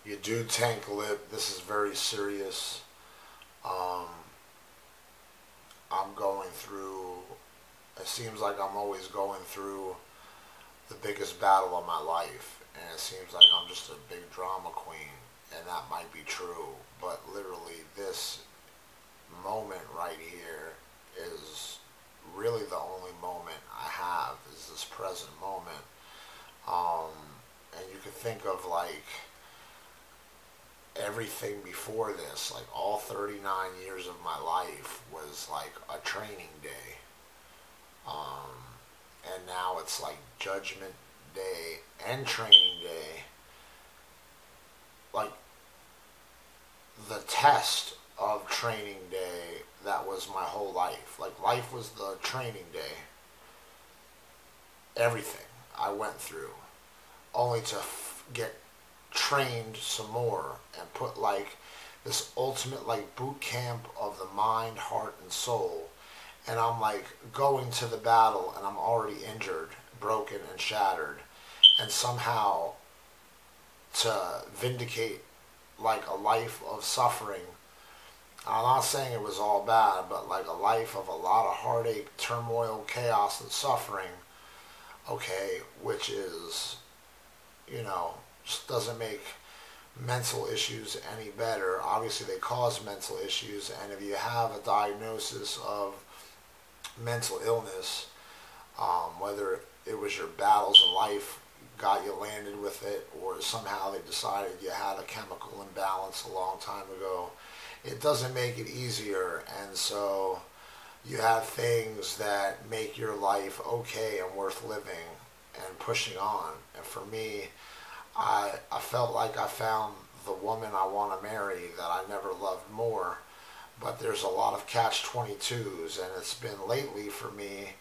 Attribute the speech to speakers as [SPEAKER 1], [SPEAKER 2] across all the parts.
[SPEAKER 1] You do tank lip. This is very serious. Um, I'm going through, it seems like I'm always going through the biggest battle of my life. And it seems like I'm just a big drama queen. And that might be true. But literally this moment right here is really the only moment I have, is this present moment. And you could think of like everything before this, like all 39 years of my life was like a training day. And now it's like Judgment Day and Training Day. Like the test of Training Day, that was my whole life. Like life was the training day. Everything I went through, only to get trained some more and put like this ultimate like boot camp of the mind, heart, and soul. And I'm like going to the battle and I'm already injured, broken, and shattered. And somehow to vindicate like a life of suffering, I'm not saying it was all bad, but like a life of a lot of heartache, turmoil, chaos, and suffering, okay, which is, you know, just doesn't make mental issues any better. Obviously they cause mental issues, and if you have a diagnosis of mental illness, whether it was your battles in life got you landed with it, or somehow they decided you had a chemical imbalance a long time ago, it doesn't make it easier. And so you have things that make your life okay and worth living and pushing on. And for me, I felt like I found the woman I want to marry that I never loved more. But there's a lot of catch-22s, and it's been lately for me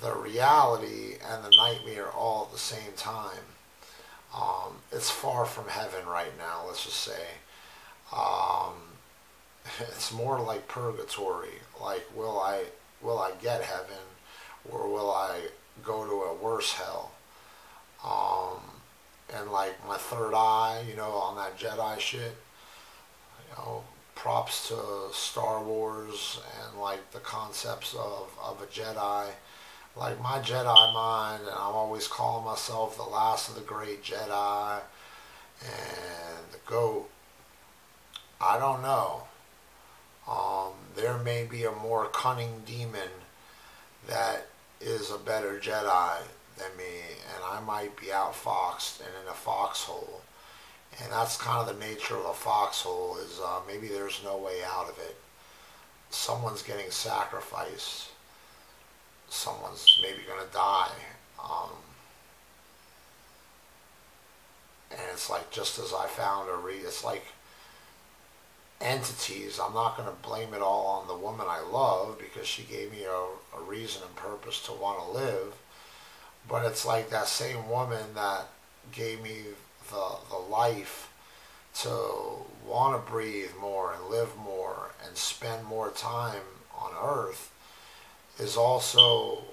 [SPEAKER 1] the reality and the nightmare all at the same time. It's far from heaven right now, let's just say. It's more like purgatory. Like, will I get heaven, or will I go to a worse hell? And like my third eye, you know, on that Jedi shit, you know, props to Star Wars and like the concepts of a Jedi. Like my Jedi mind, and I'm always calling myself the last of the great Jedi and the GOAT. I don't know. There may be a more cunning demon that is a better Jedi than me, and I might be outfoxed and in a foxhole. And that's kind of the nature of a foxhole, is maybe there's no way out of it. Someone's getting sacrificed. Someone's maybe going to die. And it's like, just as I found it's like entities. I'm not going to blame it all on the woman I love, because she gave me a reason and purpose to want to live. But it's like that same woman that gave me the life to want to breathe more and live more and spend more time on earth is also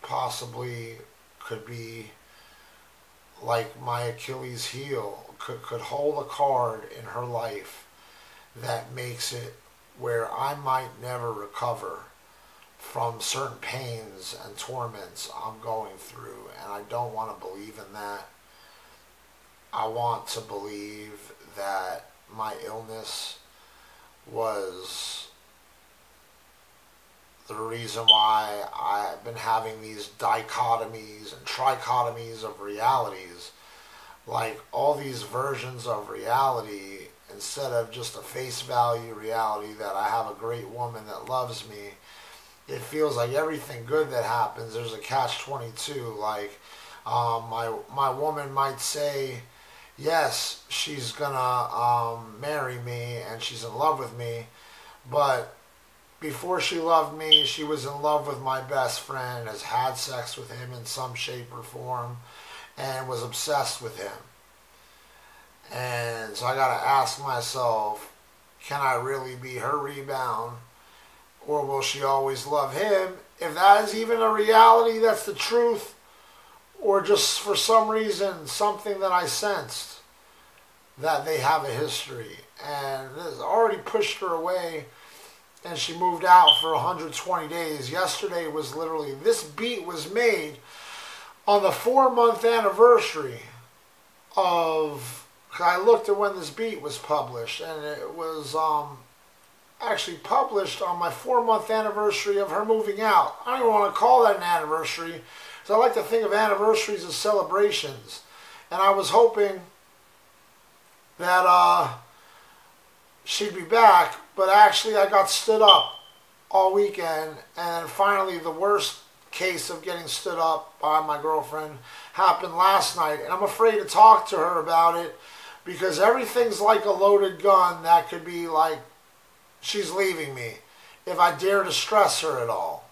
[SPEAKER 1] possibly could be like my Achilles heel, could hold a card in her life that makes it where I might never recover from certain pains and torments I'm going through. And I don't want to believe in that. I want to believe that my illness was the reason why I've been having these dichotomies and trichotomies of realities. Like all these versions of reality, instead of just a face value reality that I have a great woman that loves me, it feels like everything good that happens, there's a catch-22. Like my woman might say, yes, she's gonna marry me and she's in love with me, but before she loved me, she was in love with my best friend, has had sex with him in some shape or form, and was obsessed with him. And so I gotta ask myself, can I really be her rebound? Or will she always love him? If that is even a reality, that's the truth. Or just for some reason, something that I sensed. that they have a history. And this already pushed her away, and she moved out for 120 days. Yesterday was literally, this beat was made on the 4-month anniversary of, I looked at when this beat was published, and it was actually published on my 4-month anniversary of her moving out. I don't even want to call that an anniversary, because I like to think of anniversaries as celebrations. And I was hoping that she'd be back, but actually I got stood up all weekend, and finally the worst case of getting stood up by my girlfriend happened last night, and I'm afraid to talk to her about it because everything's like a loaded gun that could be like she's leaving me if I dare to stress her at all.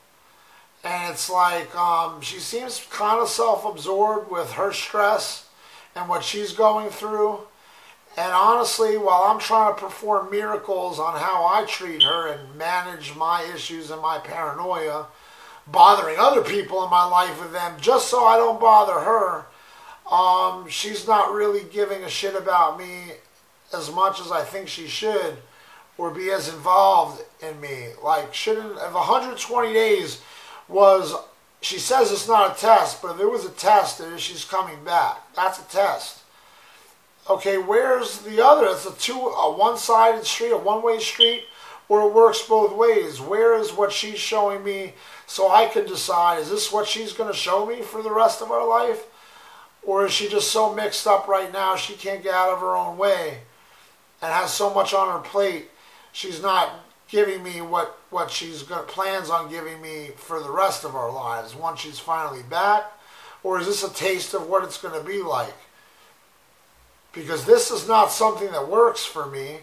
[SPEAKER 1] And it's like she seems kind of self-absorbed with her stress and what she's going through. And honestly, while I'm trying to perform miracles on how I treat her and manage my issues and my paranoia, bothering other people in my life with them just so I don't bother her, she's not really giving a shit about me as much as I think she should, or be as involved in me. Like, shouldn't, if 120 days was, she says it's not a test, but if it was a test, then she's coming back. That's a test. Okay, where's the other? It's a one-sided street, a one-way street, or it works both ways. Where is what she's showing me so I can decide, is this what she's going to show me for the rest of our life? Or is she just so mixed up right now she can't get out of her own way and has so much on her plate she's not giving me what she's plans on giving me for the rest of our lives once she's finally back? Or is this a taste of what it's going to be like? Because this is not something that works for me,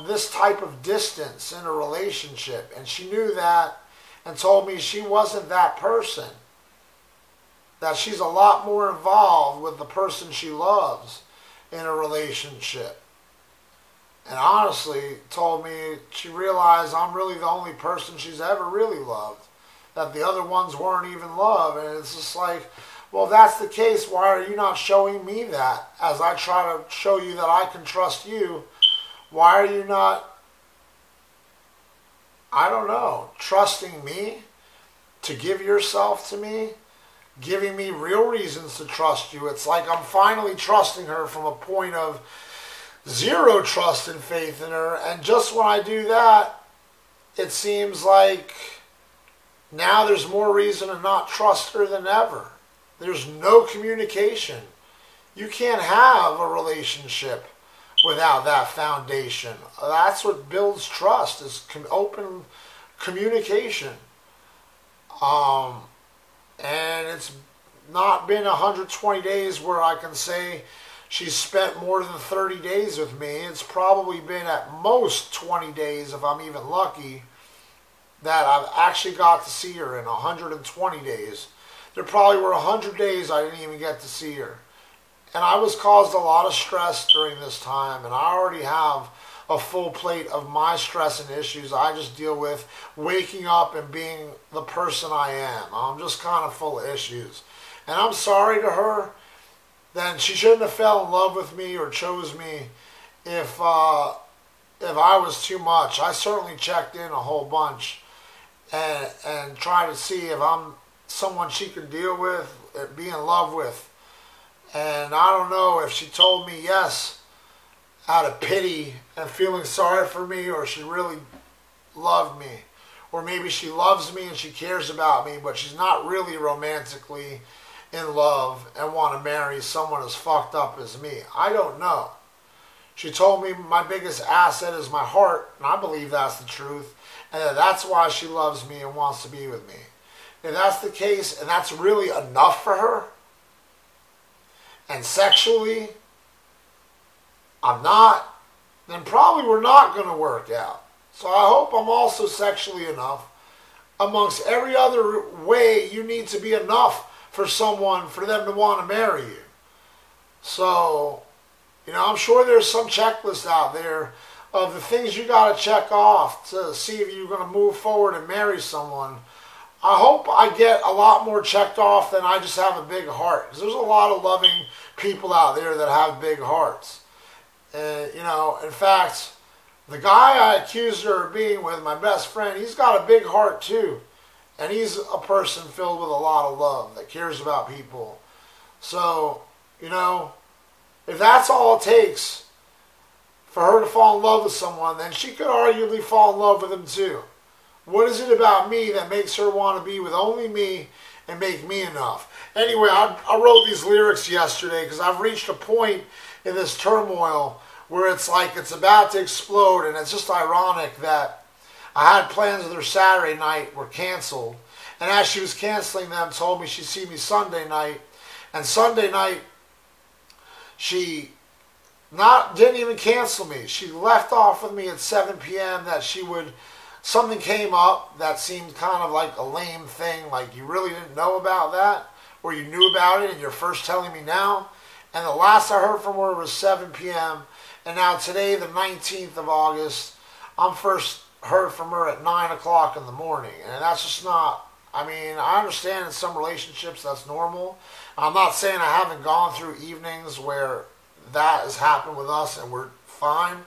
[SPEAKER 1] this type of distance in a relationship. And she knew that and told me she wasn't that person, that she's a lot more involved with the person she loves in a relationship. And honestly told me she realized I'm really the only person she's ever really loved, that the other ones weren't even love. And it's just like, well, if that's the case, why are you not showing me that as I try to show you that I can trust you? Why are you not, I don't know, trusting me to give yourself to me, giving me real reasons to trust you? It's like I'm finally trusting her from a point of zero trust and faith in her. And just when I do that, it seems like now there's more reason to not trust her than ever. There's no communication. You can't have a relationship without that foundation. That's what builds trust, is open communication. And it's not been 120 days where I can say she's spent more than 30 days with me. It's probably been at most 20 days, if I'm even lucky, that I've actually got to see her in 120 days. There probably were 100 days I didn't even get to see her. And I was caused a lot of stress during this time, and I already have a full plate of my stress and issues I just deal with waking up and being the person I am. I'm just kind of full of issues. And I'm sorry to her. Then she shouldn't have fell in love with me or chose me if I was too much. I certainly checked in a whole bunch and tried to see if I'm someone she could deal with, be in love with. And I don't know if she told me yes out of pity and feeling sorry for me, or she really loved me. Or maybe she loves me and she cares about me, but she's not really romantically in love and want to marry someone as fucked up as me. I don't know. She told me my biggest asset is my heart, and I believe that's the truth, and that's why she loves me and wants to be with me. If that's the case, and that's really enough for her, and sexually I'm not, then probably we're not going to work out. So I hope I'm also sexually enough. Amongst every other way, you need to be enough for someone, for them to want to marry you. So, you know, I'm sure there's some checklist out there of the things you got to check off to see if you're going to move forward and marry someone. I hope I get a lot more checked off than I just have a big heart. Because there's a lot of loving people out there that have big hearts. You know, in fact, the guy I accused her of being with, my best friend, he's got a big heart too. And he's a person filled with a lot of love that cares about people. So, you know, if that's all it takes for her to fall in love with someone, then she could arguably fall in love with him too. What is it about me that makes her want to be with only me and make me enough? Anyway, I wrote these lyrics yesterday because I've reached a point in this turmoil where it's like it's about to explode, and it's just ironic that I had plans with her Saturday night were canceled, and as she was canceling them, told me she'd see me Sunday night, and Sunday night she didn't even cancel me. She left off with me at 7 p.m. that she would, something came up that seemed kind of like a lame thing, like you really didn't know about that, or you knew about it and you're first telling me now. And the last I heard from her was 7 p.m. And now today, the 19th of August, I'm first heard from her at 9 o'clock in the morning. And that's just not, I mean, I understand in some relationships that's normal. I'm not saying I haven't gone through evenings where that has happened with us and we're fine.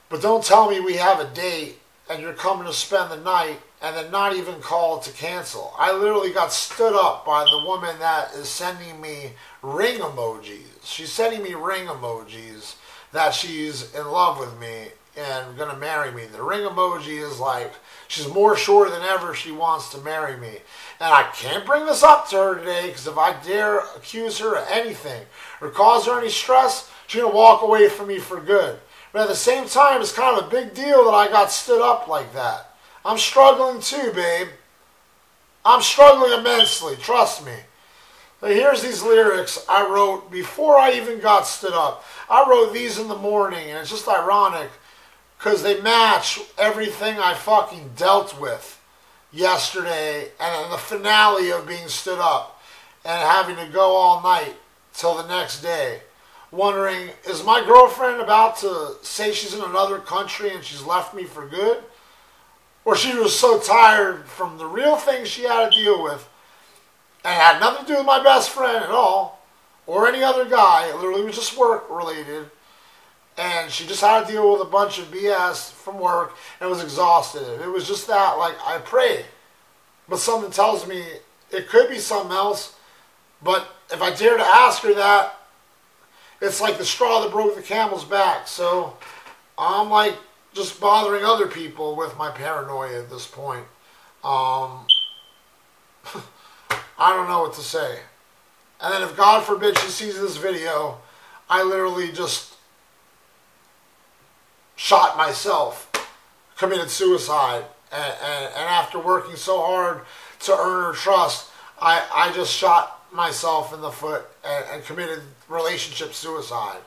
[SPEAKER 1] But don't tell me we have a date and you're coming to spend the night and then not even call to cancel. I literally got stood up by the woman that is sending me ring emojis. She's sending me ring emojis that she's in love with me and going to marry me. The ring emoji is like, she's more sure than ever she wants to marry me. And I can't bring this up to her today because if I dare accuse her of anything or cause her any stress, she's going to walk away from me for good. But at the same time, it's kind of a big deal that I got stood up like that. I'm struggling too, babe. I'm struggling immensely, trust me. But here's these lyrics I wrote before I even got stood up. I wrote these in the morning, and it's just ironic because they match everything I fucking dealt with yesterday and the finale of being stood up and having to go all night till the next day. Wondering, is my girlfriend about to say she's in another country and she's left me for good? Or she was so tired from the real things she had to deal with and had nothing to do with my best friend at all or any other guy. It literally was just work related. And she just had to deal with a bunch of BS from work and was exhausted. It was just that, like, I prayed. But something tells me it could be something else. But if I dare to ask her that, it's like the straw that broke the camel's back. So I'm like just bothering other people with my paranoia at this point. I don't know what to say. And then if God forbid she sees this video, I literally just shot myself, committed suicide. And after working so hard to earn her trust, I just shot myself in the foot and committed relationship suicide.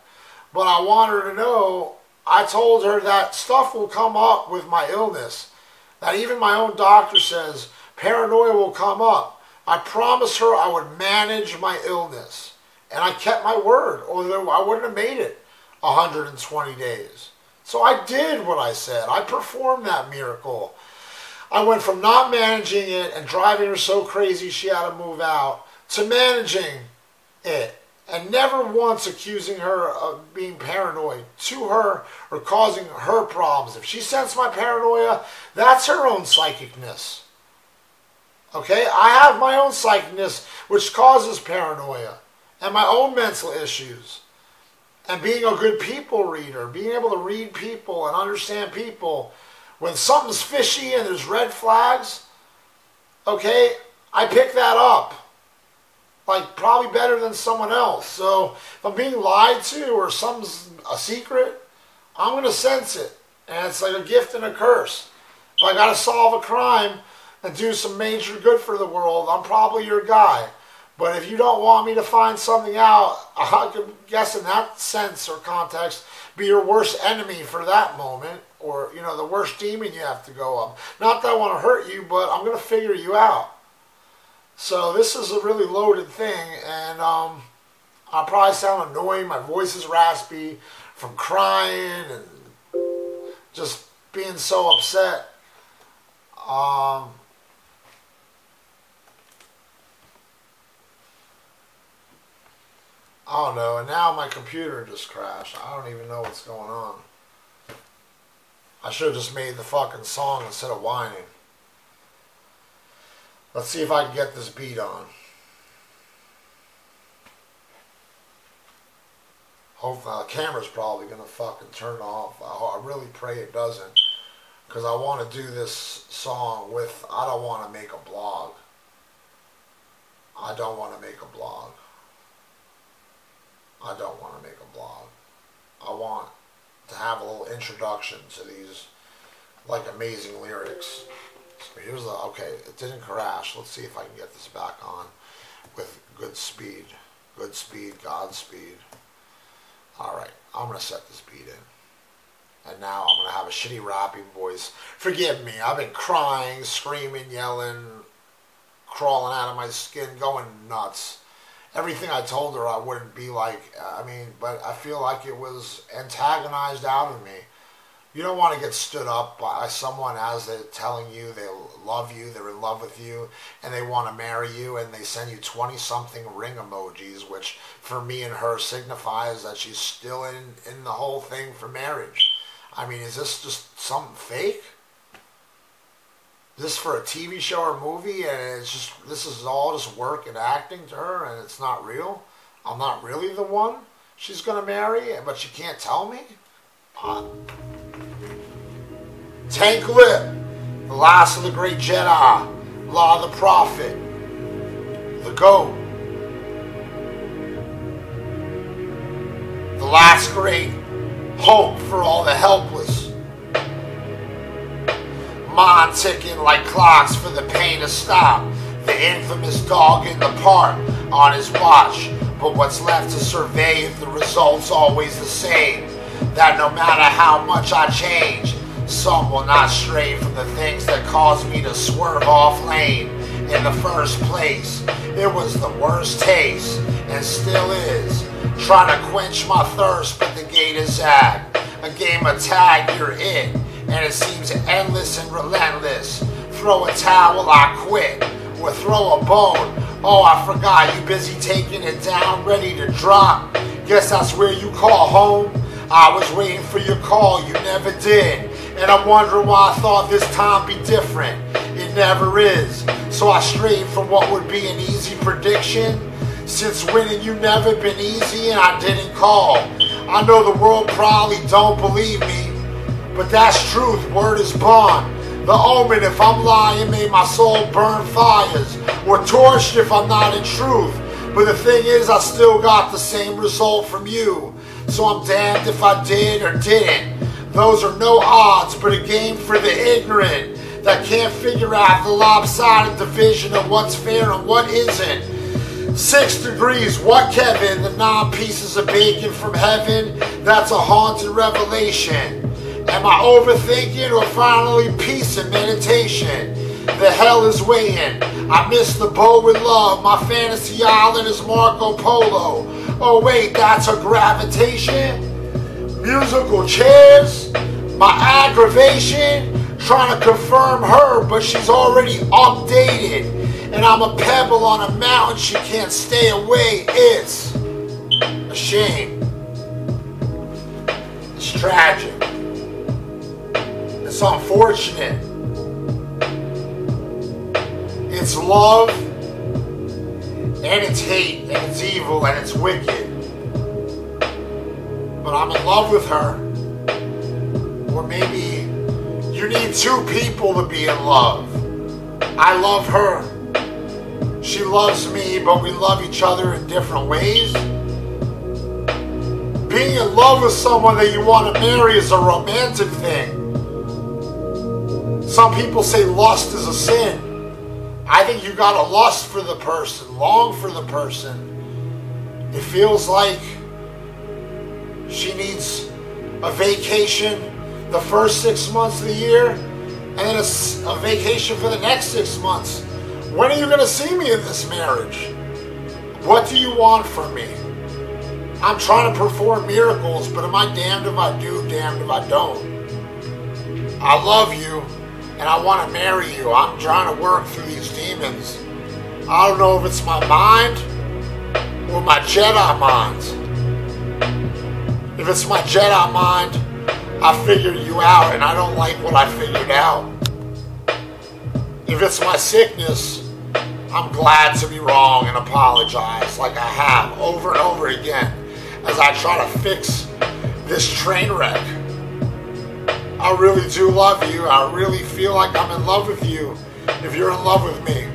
[SPEAKER 1] But I want her to know, I told her that stuff will come up with my illness. That even my own doctor says paranoia will come up. I promised her I would manage my illness. And I kept my word, or I wouldn't have made it 120 days. So I did what I said. I performed that miracle. I went from not managing it and driving her so crazy she had to move out to managing it and never once accusing her of being paranoid to her or causing her problems. If she sensed my paranoia, that's her own psychicness. Okay? I have my own psychicness which causes paranoia and my own mental issues. And being a good people reader, being able to read people and understand people, when something's fishy and there's red flags, okay, I pick that up. Like, probably better than someone else. So, if I'm being lied to or something's a secret, I'm going to sense it. And it's like a gift and a curse. If I got to solve a crime and do some major good for the world, I'm probably your guy. But if you don't want me to find something out, I could guess in that sense or context, be your worst enemy for that moment. Or, you know, the worst demon you have to go up. Not that I want to hurt you, but I'm going to figure you out. So this is a really loaded thing, and I probably sound annoying. My voice is raspy from crying and just being so upset. I don't know, and now my computer just crashed. I don't even know what's going on. I should have just made the fucking song instead of whining. Let's see if I can get this beat on. Hopefully, the camera's probably going to fucking turn off. I really pray it doesn't. Because I want to do this song with, I don't want to make a blog. I don't want to make a blog. I don't want to make a blog. I want to have a little introduction to these, like, amazing lyrics. So here's the, okay, it didn't crash. Let's see if I can get this back on with good speed. Good speed, Godspeed. Alright, I'm going to set this beat in. And now I'm going to have a shitty rapping voice. Forgive me, I've been crying, screaming, yelling, crawling out of my skin, going nuts. Everything I told her I wouldn't be like, but I feel like it was antagonized out of me. You don't want to get stood up by someone as they're telling you they love you, they're in love with you, and they want to marry you, and they send you 20-something ring emojis, which for me and her signifies that she's still in the whole thing for marriage. I mean, is this just something fake? Is this for a TV show or movie, and it's just, this is all just work and acting to her, and it's not real? I'm not really the one she's going to marry, but she can't tell me? Tank Lip, the last of the great Jedi, Law of the Prophet, the GOAT, the last great hope for all the helpless, mind ticking like clocks for the pain to stop, the infamous dog in the park on his watch, but what's left to survey if the result's always the same, that no matter how much I change, some will not stray from the things that caused me to swerve off lane in the first place. It was the worst taste, and still is. Trying to quench my thirst, but the gate is zagged. A game of tag, you're it, and it seems endless and relentless. Throw a towel, I quit, or throw a bone. Oh, I forgot, you busy taking it down, ready to drop. Guess that's where you call home. I was waiting for your call, you never did. And I'm wondering why I thought this time be different. It never is. So I strayed from what would be an easy prediction. Since winning you never been easy and I didn't call. I know the world probably don't believe me, but that's truth, word is bond. The omen, if I'm lying, made my soul burn fires. Or torched if I'm not in truth. But the thing is, I still got the same result from you. So I'm damned if I did or didn't. Those are no odds, but a game for the ignorant that can't figure out the lopsided division of what's fair and what isn't. 6 degrees, what Kevin? The 9 pieces of bacon from heaven? That's a haunted revelation. Am I overthinking or finally peace and meditation? The hell is waiting. I miss the bow with love. My fantasy island is Marco Polo. Oh wait, that's a gravitation? Musical chairs? My aggravation? Trying to confirm her, but she's already updated. And I'm a pebble on a mountain she can't stay away. It's a shame. It's tragic. It's unfortunate. It's love, and it's hate, and it's evil, and it's wicked. But I'm in love with her. Or maybe you need 2 people to be in love. I love her. She loves me, but we love each other in different ways. Being in love with someone that you want to marry is a romantic thing. Some people say lust is a sin. I think you gotta lust for the person, long for the person. It feels like she needs a vacation the first 6 months of the year, and then a vacation for the next 6 months. When are you gonna see me in this marriage? What do you want from me? I'm trying to perform miracles, but am I damned if I do, damned if I don't? I love you. And I want to marry you. I'm trying to work through these demons. I don't know if it's my mind. or my Jedi mind. If it's my Jedi mind, I figured you out and I don't like what I figured out. If it's my sickness, I'm glad to be wrong and apologize like I have over and over again as I try to fix this train wreck. I really do love you. I really feel like I'm in love with you if you're in love with me.